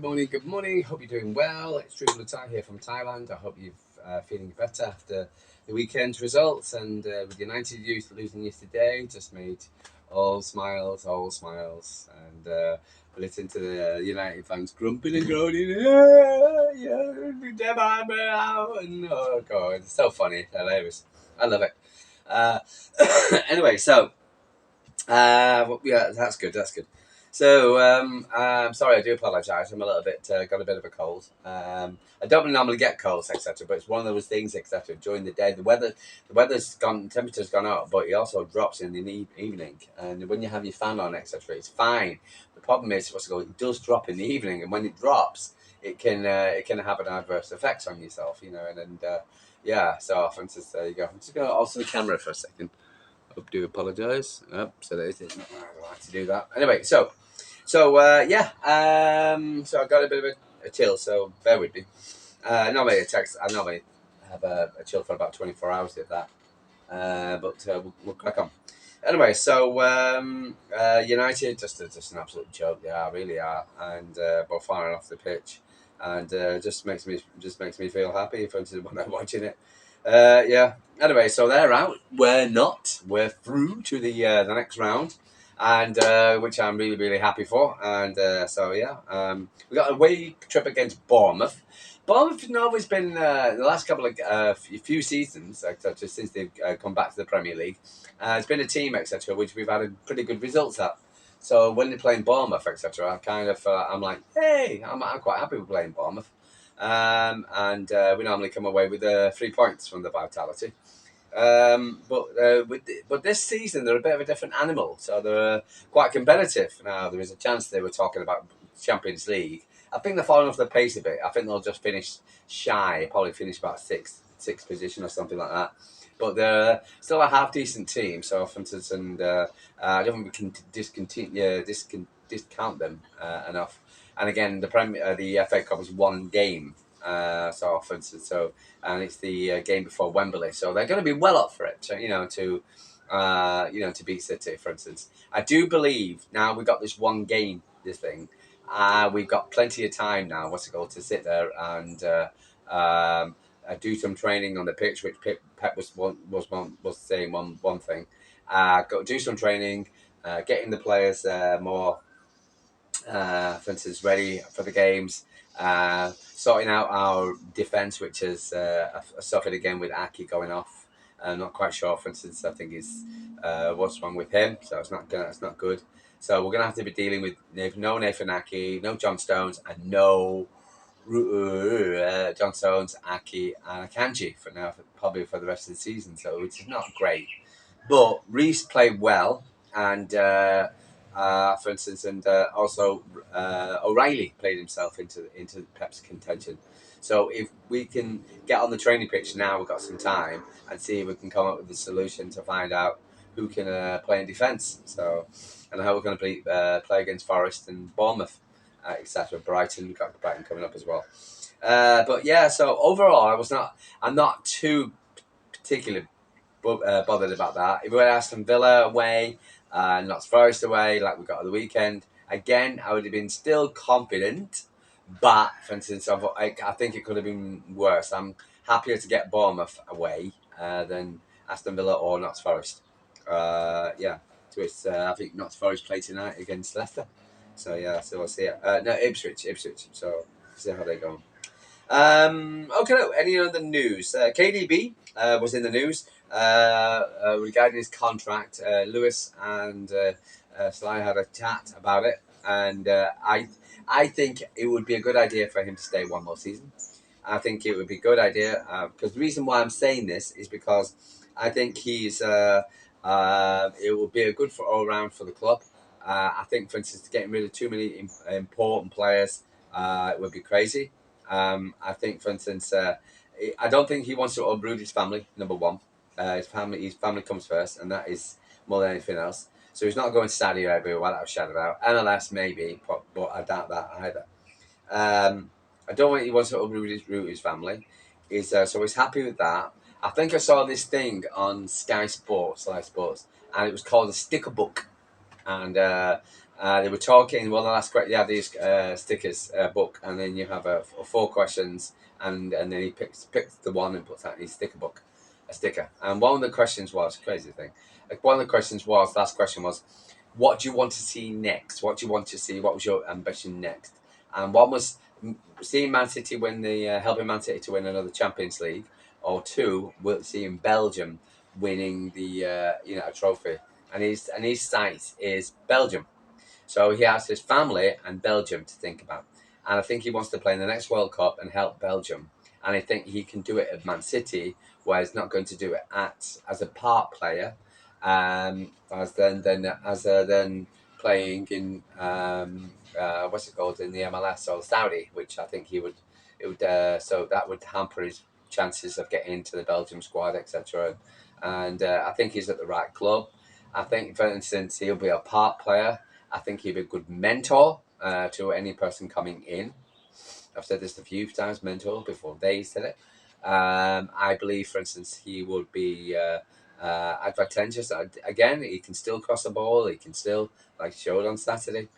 morning, good morning. Hope you're doing well. It's Drew Lutai here from Thailand. I hope you're feeling better after the weekend's results. And with United youth losing yesterday, just made all smiles. And listen to the United fans grumping and groaning. And oh god, it's so funny, hilarious. I love it. Uh, anyway, so yeah, that's good. That's good. So, I'm sorry, I do apologise. I'm a little bit got a bit of a cold. I don't normally get colds, etc. But it's one of those things, etc. During the day, the weather's gone, temperature's gone up, but it also drops in the evening. And when you have your fan on, etc., it's fine. The problem is, it does drop in the evening, and when it drops, it can have an adverse effect on yourself, yeah. So, for instance, there you go. I'm just going to also the camera for a second. I do apologise. So that it's not like to do that. Anyway, so yeah. So I got a bit of a chill. So bear with me. Normally a text. I normally have a chill for about 24 hours if that. But we'll crack on. Anyway, so United just an absolute joke. They are, really are, and both firing off the pitch, and just makes me feel happy for instance when I'm watching it. Yeah. Anyway, so they're out. We're not. We're through to the next round, and which I'm really happy for. And so yeah, we got a away trip against Bournemouth. Bournemouth have always been the last couple of few seasons, etc. Since they've come back to the Premier League. It's been a team, etc., which we've had pretty good results at. So when they're playing Bournemouth, etc., I kind of I'm like, hey, I'm quite happy with playing Bournemouth. And we normally come away with 3 points from the Vitality. But this season they're a bit of a different animal, so they're quite competitive. Now there is a chance they were talking about Champions League. I think they're falling off the pace a bit. I think they'll just finish shy, probably finish about sixth position or something like that. But they're still a half decent team. So, for instance, and I don't think we can discount them enough. And again, the FA Cup is one game. So, for instance, and it's the game before Wembley, so they're going to be well up for it. To beat City, for instance. I do believe now we've got this one game, this thing. We've got plenty of time now. To sit there and do some training on the pitch, which Pep was saying one thing. Go do some training, getting the players more, for instance, ready for the games. Sorting out our defence, which has suffered again with Aki going off. I'm not quite sure. For instance, I think it's what's wrong with him, so it's not good. So we're gonna have to be dealing with no Nathan Aki, no John Stones, and no John Stones, Aki, and Akanji for now, probably for the rest of the season. So which is not great. But Reece played well, and for instance, and also O'Reilly played himself into Pep's contention. So if we can get on the training pitch now, we've got some time, and see if we can come up with a solution to find out who can play in defence. So, and how we're going to play against Forest and Bournemouth, etc. Brighton, we've got Brighton coming up as well. But yeah, so overall, I'm not too particularly bothered about that. If we were Aston Villa away, Notts Forest away, like we got on the weekend, again, I would have been still confident. But, for instance, I think it could have been worse. I'm happier to get Bournemouth away than Aston Villa or Notts Forest. Yeah, to which I think Notts Forest play tonight against Leicester. So yeah, so we'll see. No, Ipswich. So see how they go. Okay, any other news? KDB was in the news regarding his contract. Lewis and Sly had a chat about it, and I think it would be a good idea for him to stay one more season. I think it would be a good idea because the reason why I'm saying this is because I think he's it will be a good for all round for the club. I think, for instance, getting rid of too many important players would be crazy. I think, for instance, I don't think he wants to uproot his family. Number one, his family comes first, and that is more than anything else. So he's not going to Saudi Arabia without a shadow of doubt. MLS maybe, but I doubt that either. I don't think he wants to uproot his family. So he's happy with that. I think I saw this thing on Sky Sports, and it was called a sticker book. and they were talking. Well, the last question, you have these stickers book, and then you have 4 questions, and then he picks the one and puts that in his sticker book, a sticker. And one of the questions was crazy thing. Like one of the questions was last question was, what do you want to see next? What do you want to see? What was your ambition next? And one was seeing Man City win the helping Man City to win another Champions League, or 2, seeing Belgium winning the a trophy. And his site is Belgium, so he has his family and Belgium to think about. And I think he wants to play in the next World Cup and help Belgium. And I think he can do it at Man City, where he's not going to do it as a part player, as then playing in what's it called in the MLS or Saudi, which I think so that would hamper his chances of getting into the Belgium squad, etc. And I think he's at the right club. I think, for instance, he'll be a part player. I think he'd be a good mentor to any person coming in. I've said this a few times, mentor, before they said it. I believe, for instance, he would be advantageous. Again, he can still cross the ball. He can still, like showed on Saturday,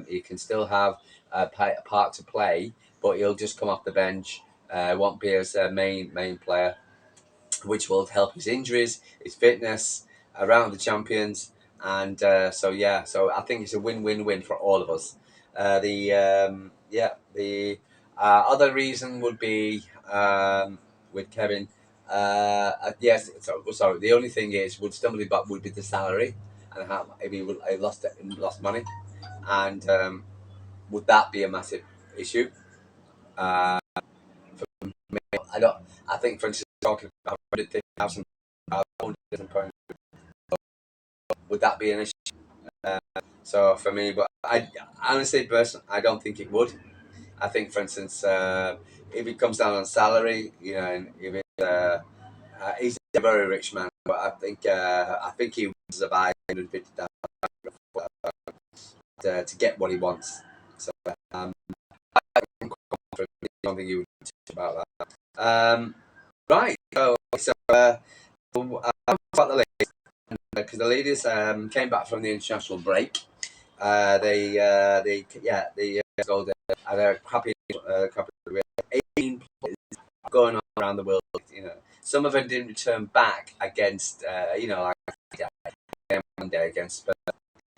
he can still have a part to play, but he'll just come off the bench. Won't be as a main player, which will help his injuries, his fitness around the champions. And so I think it's a win-win-win for all of us. The other reason would be with Kevin. Yes, sorry. The only thing is, would be the salary, and how if he lost money, and would that be a massive issue? Uh, I don't. I think, for instance, talking about 150,000 pounds, would that be an issue? Uh, so for me, but I honestly, personally, I don't think it would. I think, for instance, if it comes down on salary, and if he's a very rich man, but I think he would survive 150,000 to get what he wants. So I'm confident. I don't think he would talk about that. Right. About the ladies, because the ladies came back from the international break. They scored at a happy couple of 18 players going on around the world. Some of them didn't return back against like one day against Spurs,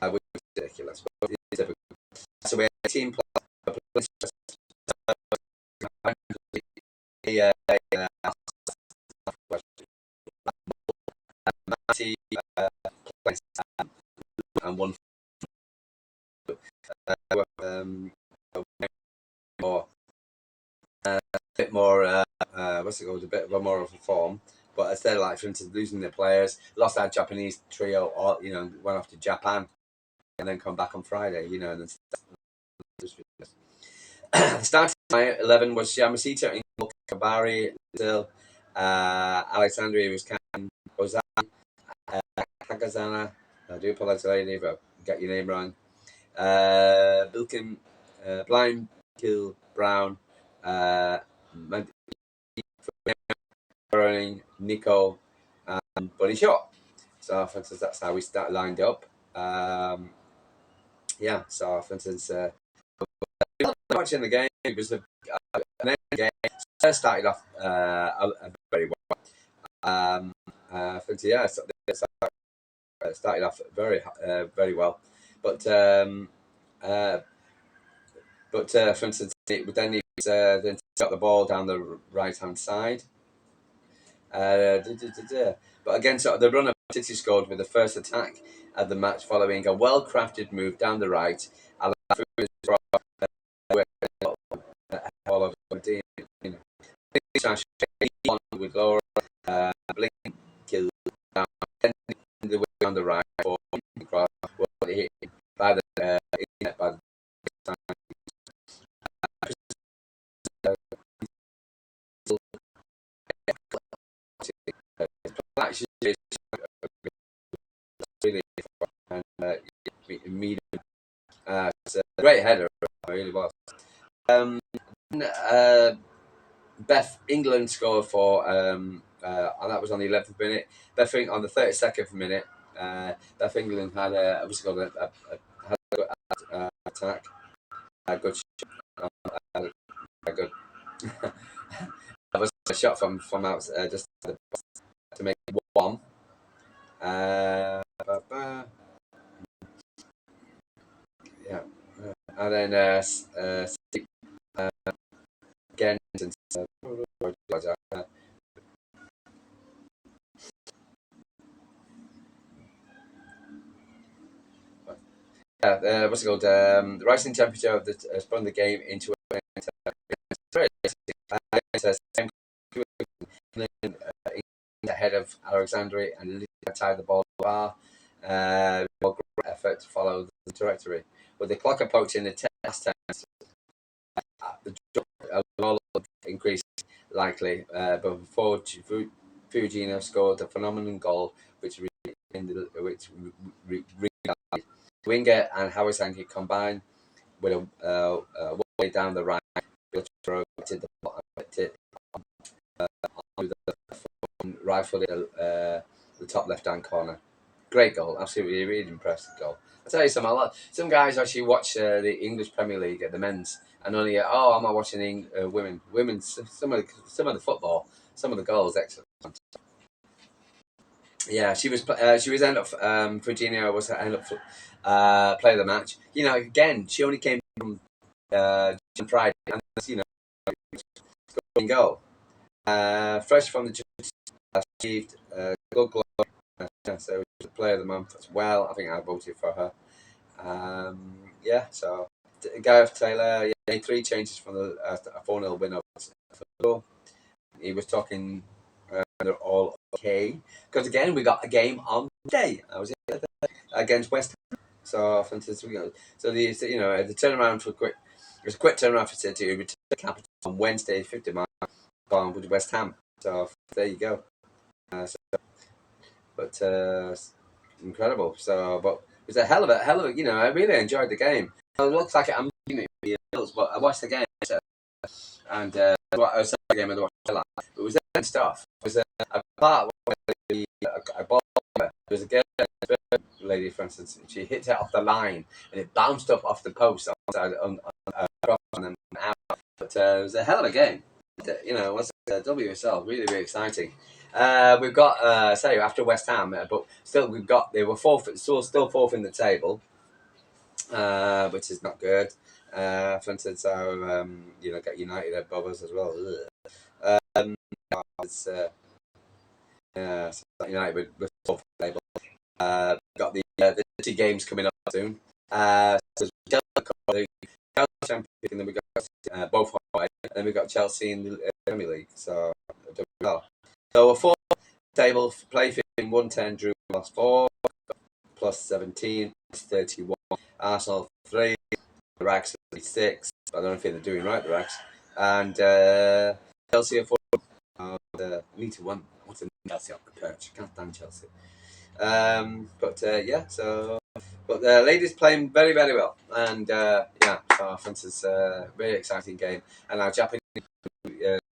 which was ridiculous. But it is difficult. So we had 18 players. And one more a bit more what's it called, a bit more of a form, but instead of, like, for instance, losing their players, lost our Japanese trio, or went off to Japan and then come back on Friday, and then the starting 11 was Yamashita, Kabari, Brazil, Alexandria was Ozai, Hakazana. I do apologize if I get your name wrong. Bilkin, Blind, Kill, Brown, Nico, and Bunny Shot. So, for instance, that's how we lined up. So, for instance, watching the game, it was an game. Started off very well. Started off very well, but for instance, it would then got the ball down the right hand side. But again, sort of the runner, City scored with the first attack of the match following a well-crafted move down the right. With Laura, Blink killed down the way on the right, or hit by the by the medium. It's a great header, it really was. Beth England scored for, and that was on the 11th minute. Beth on the 32nd minute Beth England had a what's it called had a good attack, a good shot, a good. That was a shot from out just to make it 1. Yeah, and then again. What's it called? The rising temperature of the spun the game into ahead of Alexandria and tied the ball bar. Great effort to follow the trajectory. With the clock approaching the last 10 the drop increased likely, but before Fujino scored a phenomenal goal, which Winger and Hawasanki combined with a way down the right, to the bottom, rifled the top left-hand corner. Great goal, absolutely really impressive goal. I tell you something, some guys actually watch the English Premier League at the men's, and only I'm not watching women. Some of the football, some of the goals, excellent. Yeah, she was end up Virginia was end up player of the match. You know, again, she only came from Friday, and scoring goal. Fresh from the achieved good goal. So she's player of the month as well. I think I voted for her. So Gareth Taylor, made 3 changes from the 4-0 win over. He was talking. They're all okay because again we got a game on Monday. I was against West Ham, so fantastic. So the turnaround for quick. It was a quick turnaround for City. We returned the capital on Wednesday, 50 miles with West Ham. So there you go. Incredible. So, but it was a hell of a. I really enjoyed the game. It looks like I'm giving it but I watched the game and I was the game and watched highlights. It was stuff. It was a part where a ball. There was a girl, lady, for instance. She hit it off the line and it bounced up off the post on and out. But it was a hell of a game. Once WSL, really, really exciting. We've got after West Ham, but still they were fourth, still fourth in the table, which is not good. For instance, get United above us as well. It's United with fourth in the table. Got the 2 games coming up soon. And then we got both away, and then we got Chelsea in the Premier League. So a 4 table play 15, 110, drew lost 4, plus 17, plus 31. Arsenal 3, the Racks 6. I don't know if they're doing right, the Racks, and Chelsea are 4. Need to win. What's in Chelsea up the perch? Can't stand Chelsea. But the ladies playing very, very well, and so for instance, really exciting game, and our Japanese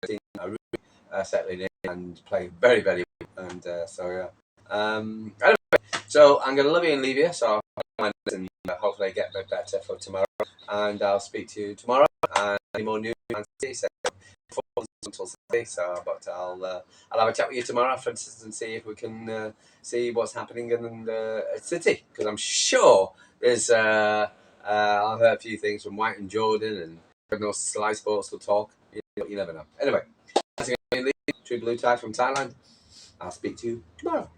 team are really settling in and playing very, very well, and anyway, so I'm going to love you and leave you, so and hopefully get a bit better for tomorrow, and I'll speak to you tomorrow, and any more news until Sunday, but I'll have a chat with you tomorrow, for instance, and see if we can see what's happening in City, because I'm sure there's I've heard a few things from White and Jordan, and I don't know, Sly Sports will talk. You never know. Anyway, True Blue Tie from Thailand. I'll speak to you tomorrow.